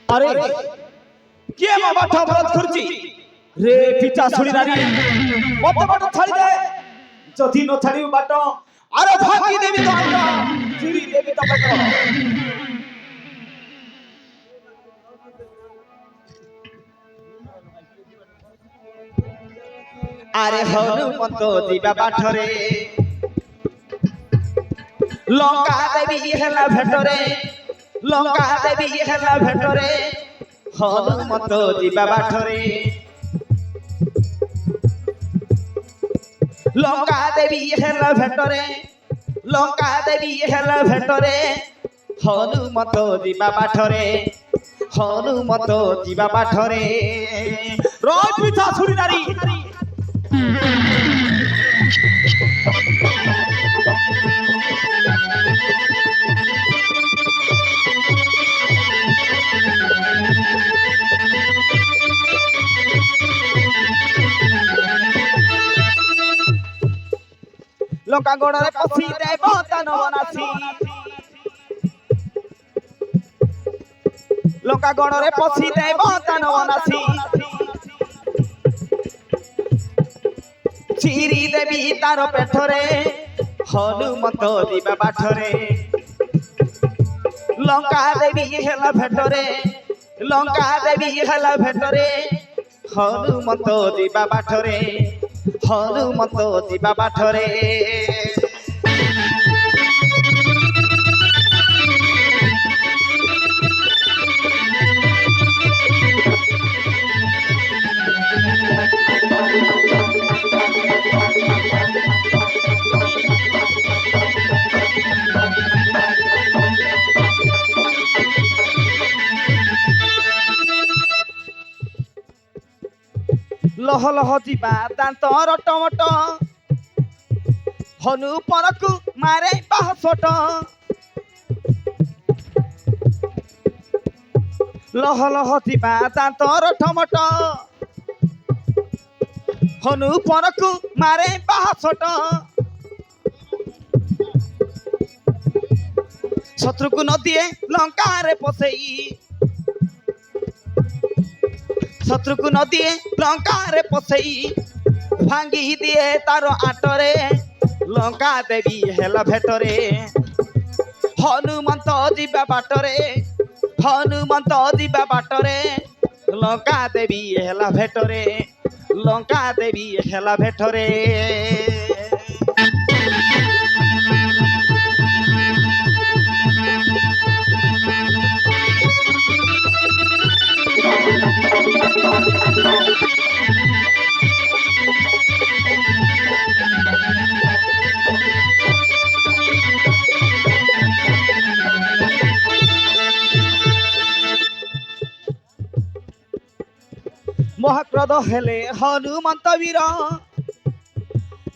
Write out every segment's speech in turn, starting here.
अरे किए मा बाठ अवरोध करछि रे पिचा छुड़ी नारी मत बाट छाड़ी दे जथि न छाड़ी बाट अरे भागी देबी तो बाट चिरी देबी तो बाट अरे हनुमंत जीवा बाठरे लंका देवी हेला भेटरे लंका देवी हेला भेटरे हनुमंत जीवा बाठरे लंका देवी हेला भेटरे लंका देवी हेला भेटरे हनुमंत जीवा बाठरे हनुमंत जीवा बाठरे रोज पिछा छुरी नारी लंका गड़े पसी देव दानवनासी लंका गड़े पसी देव दानवनासी चिरी देवी तार पेठरे हनुमंत जीवा बाठरे लंका देवी हेला भेटरे लंका देवी हेला भेटरे हनुमंत जीवा बाठरे हनुमंत जीवा बाठरे लह लह जीवा दांत रटमट हनु परकु मारे बाहसट लह लह जीवा दांत रटमट हनु परकु मारे बाहसट शत्रुकु नदिए लंका रे पसई शत्रुकु नदिए लंका रे पसई भांगी दिए तार आटरे लंका देवी हेला भेटरे हनुमंत जीवा बाटरे हनुमंत जीवा बाटरे लंका देवी हेला भेटरे लंका देवी हेला भेटरे महाक्रोध हेले हनुमंत वीर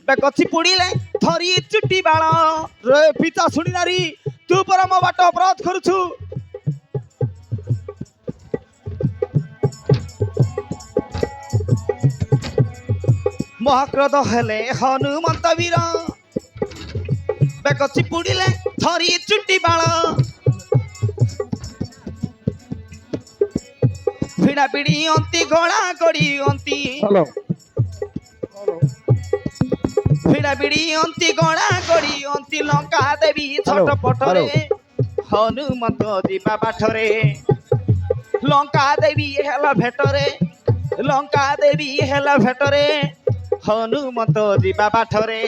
बेकछि पुड़िले धरी चुटी बाण रे पिता सुनी नारी तू पर मो बाट अपराध करुछु ମହାକ୍ରୋଧ ହେଲେ ହନୁମନ୍ତ ବୀର ବେକ ଚିପୁଡ଼ିଲେ ଧରି ଚୁଟି ବାଳ ଭିଡ଼ା ପିଡ଼ି ଅନ୍ତି ଗଳା ଗଡ଼ିଅନ୍ତି ଭିଡ଼ା ପିଡ଼ି ଅନ୍ତି ଗଳା ଗଡ଼ିଅନ୍ତି ଲଙ୍କା ଦେବୀ ଛଟ ପଟରେ ହନୁମନ୍ତ ଯିବା ବାଟରେ ଲଙ୍କା ଦେବୀ ହେଲା ଭେଟରେ ଲଙ୍କା ଦେବୀ ହେଲା ଭେଟରେ ହନୁମନ୍ତ ଯିବା ବାଟରେ